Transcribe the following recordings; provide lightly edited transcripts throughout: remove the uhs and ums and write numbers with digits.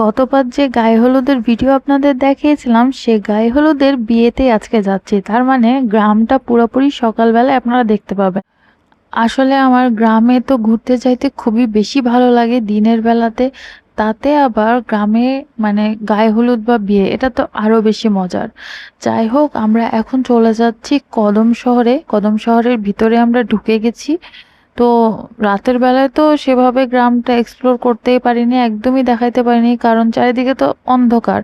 গতবার যে গায়ে হলুদের ভিডিও আপনাদের দেখিয়েছিলাম, সে গায়ে হলুদের বিয়েতেই আজকে যাচ্ছি। তার মানে গ্রামটা পুরোপুরি সকালবেলায় আপনারা দেখতে পাবেন। আসলে আমার গ্রামে তো ঘুরতে যাইতে খুবই বেশি ভালো লাগে দিনের বেলাতে। তাতে আবার গ্রামে মানে গায়ে হলুদ বা বিয়ে, এটা তো আরো বেশি মজার। যাই হোক, আমরা এখন চলে যাচ্ছি কদম শহরে। কদম শহরের ভিতরে আমরা ঢুকে গেছি। তো রাতের বেলায় তো সেভাবে গ্রামটা এক্সপ্লোর করতেই পারিনি, একদমই দেখাইতে পারিনি, কারণ চারিদিকে তো অন্ধকার।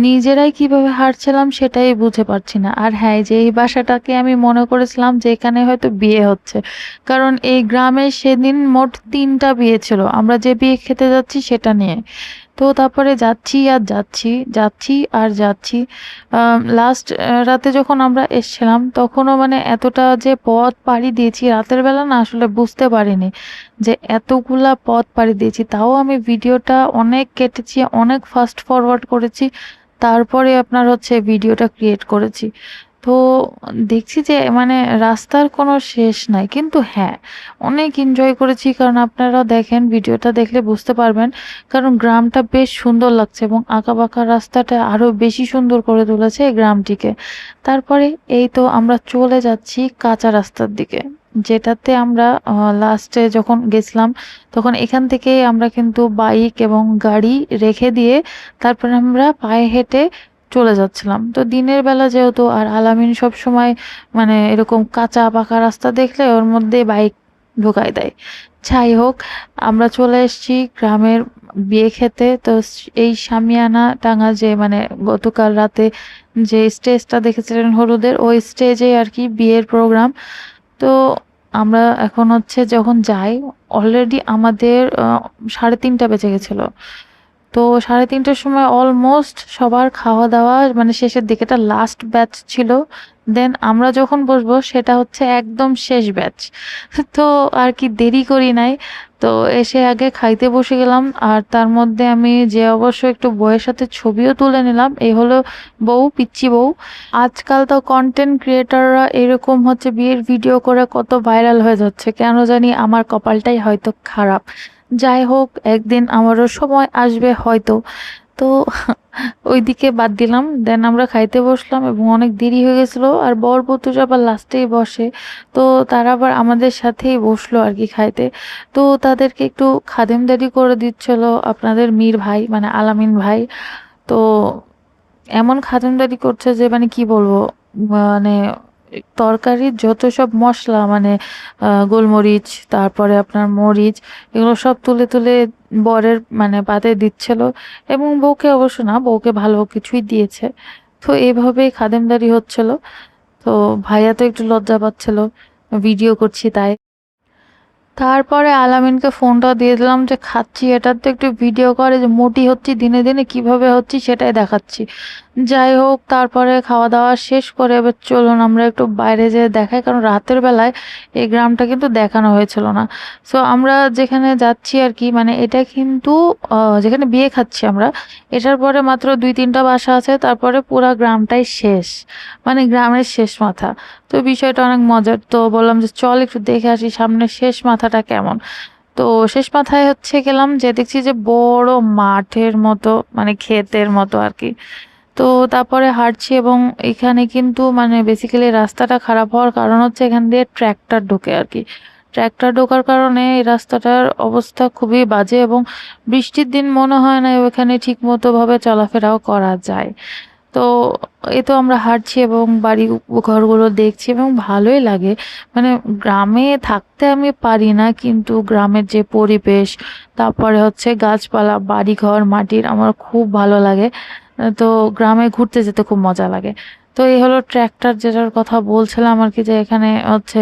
নিজেরাই কিভাবে হাঁটছিলাম সেটাই বুঝে পারছি না। আর হ্যাঁ, এই যে এই বাসাটাকে আমি মনে করেছিলাম যে এখানে হয়তো বিয়ে হচ্ছে, কারণ এই গ্রামে সেদিন মোট 3টা বিয়ে ছিল, আমরা যে বিয়ে খেতে যাচ্ছি সেটা নিয়ে। তো তারপরে যাচ্ছি আর যাচ্ছি, যাচ্ছি আর যাচ্ছি। লাস্ট রাতে যখন আমরা এসছিলাম তখনও মানে এতটা যে পথ পাড়ি দিয়েছি রাতের বেলা, না আসলে বুঝতে পারিনি যে এতগুলা পথ পাড়ি দিয়েছি। তাও আমি ভিডিওটা অনেক কেটেছি, অনেক ফাস্ট ফরওয়ার্ড করেছি, তারপরে আপনার হচ্ছে ভিডিওটা ক্রিয়েট করেছি। তো দেখছি যে মানে রাস্তার কোনো শেষ নাই, কিন্তু হ্যাঁ, অনেক এনজয় করেছি, কারণ আপনারাও দেখেন, ভিডিওটা দেখলে বুঝতে পারবেন। কারণ গ্রামটা বেশ সুন্দর লাগছে এবং আঁকাবাঁকা রাস্তাটা আরো বেশি সুন্দর করে তুলেছে এই গ্রামটিকে। তারপরে এই তো আমরা চলে যাচ্ছি কাঁচা রাস্তার দিকে, যেটাতে আমরা লাস্টে যখন গেছিলাম তখন এখান থেকে আমরা কিন্তু বাইক এবং গাড়ি রেখে দিয়ে তারপরে আমরা পায়ে হেঁটে চলে যাচ্ছিলাম। তো দিনের বেলা যেহেতু, আর আলামিন সব সময় মানে এরকম কাঁচা পাকা রাস্তা দেখলে ওর মধ্যে বাইক ঢুকাই দেয়। যাই হোক, আমরা চলে এসেছি গ্রামের বিয়ে খেতে। তো এই শামিয়ানা টাঙা, যে মানে গতকাল রাতে যে স্টেজটা দেখেছিলেন হলুদের, ওই স্টেজে আর কি বিয়ের প্রোগ্রাম। তো আমরা এখন হচ্ছে যখন যাই, অলরেডি আমাদের 3:30 বেজে গেছিল। তো 3:30টার সময় অলমোস্ট সবার খাওয়া দাওয়া মানে শেষের দিকে, এটা লাস্ট ব্যাচ ছিল। দেন আমরা যখন বসবো সেটা হচ্ছে একদম শেষ ব্যাচ। তো আর কি দেরি করি নাই, তো এসে আগে খাইতে বসে গেলাম। আর তার মধ্যে আমি যে অবশ্য একটু বউয়ের সাথে ছবিও তুলে নিলাম। এই হলো বউ, পিচ্চি বউ। আজকাল তো কন্টেন্ট ক্রিয়েটররা এরকম হচ্ছে বিয়ের ভিডিও করে কত ভাইরাল হয়ে যাচ্ছে, কেন জানি আমার কপালটাই হয়তো খারাপ। যাই হোক, একদিন আমারও সময় আসবে হয়তো। তো ওইদিকে বাদ দিলাম, দেন আমরা খাইতে বসলাম এবং অনেক দেরি হয়ে গেছিল। আর বরপতুরা আবার লাস্টেই বসে, তো তারা আবার আমাদের সাথেই বসলো আর কি খাইতে। তো তাদেরকে একটু খাদেমদারি করে দিচ্ছিল আপনাদের মীর ভাই, মানে আলামিন ভাই। তো এমন খাতিরদারি করছে যে মানে কি বলবো, মানে তরকারির যত সব মশলা মানে গোলমরিচ, তারপরে আপনার মরিচ, এগুলো সব তুলে তুলে বরের মানে পাতে দিচ্ছিল। এবং বউকে অবশ্য না, বউকে ভালো কিছুই দিয়েছে। তো এইভাবেই খাদেমদারি হচ্ছিল। তো ভাইয়া তো একটু লজ্জা পাচ্ছিল, ভিডিও করছি তাই। তারপরে আলামিনকে ফোনটা দিয়ে দিলাম যে খাচ্ছি, এটার তো একটু ভিডিও করে, যে মোটি হচ্ছি দিনে দিনে কিভাবে হচ্ছি সেটাই দেখাচ্ছি। যাই হোক, তারপরে খাওয়া দাওয়া শেষ করে এবার চলুন আমরা একটু বাইরে যেয়ে দেখাই, কারণ রাতের বেলায় এই গ্রামটা কিন্তু দেখানো হয়েছিল না। সো আমরা যেখানে যাচ্ছি আর কি, মানে এটা কিন্তু যেখানে বিয়ে খাচ্ছি আমরা, এটার পরে মাত্র 2-3টা বাসা আছে, তারপরে পুরা গ্রামটাই শেষ, মানে গ্রামের শেষ মাথা। তো বিষয়টা অনেক মজার, তো বললাম যে চল একটু দেখে আসি সামনে শেষ মাথাটা কেমন। তো শেষ মাথায় হচ্ছে গেলাম, যে দেখছি যে বড় মাঠের মতো, মানে ক্ষেতের মতো আর কি। তো তারপরে হাঁটছি এবং এখানে কিন্তু মানে বেসিক্যালি রাস্তাটা খারাপ হওয়ার কারণ হচ্ছে এখান দিয়ে ট্র্যাক্টর ঢোকে আর কি। ট্র্যাক্টর ঢোকার কারণে এই রাস্তাটার অবস্থা খুবই বাজে, এবং বৃষ্টির দিন মনে হয় না ওখানে ঠিক মতো ভাবে চলাফেরাও করা যায়। তো এই তো আমরা হাঁটছি এবং বাড়ি ঘরগুলো দেখছি এবং ভালোই লাগে। মানে গ্রামে থাকতে আমি পারি না, কিন্তু গ্রামের যে পরিবেশ, তারপরে হচ্ছে গাছপালা, বাড়িঘর, মাটির, আমার খুব ভালো লাগে। তো গ্রামে ঘুরতে যেতে খুব মজা লাগে। তো এই হলো ট্র্যাক্টর, যেটার কথা বলছিলাম আর কি, যে এখানে হচ্ছে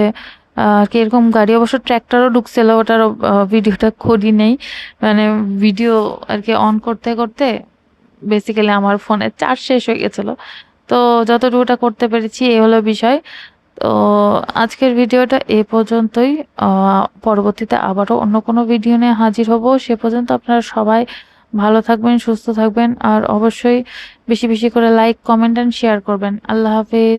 আর কি এরকম গাড়ি, অবশ্য ট্র্যাক্টরও ঢুকছিল, ওটারও ভিডিওটা করি নেই। মানে ভিডিও আর কি অন করতে করতে বেসিক্যালি আমার ফোনে চার্জ শেষ হয়ে গেছিল। তো যতটুকুটা করতে পেরেছি এই হলো বিষয়। তো আজকের ভিডিওটা এ পর্যন্তই। পরবর্তীতে আবারও অন্য কোনো ভিডিও নিয়ে হাজির হব। সে পর্যন্ত আপনারা সবাই ভালো থাকবেন, সুস্থ থাকবেন, আর অবশ্যই বেশি বেশি করে লাইক, কমেন্ট এন্ড শেয়ার করবেন। আল্লাহ হাফেজ।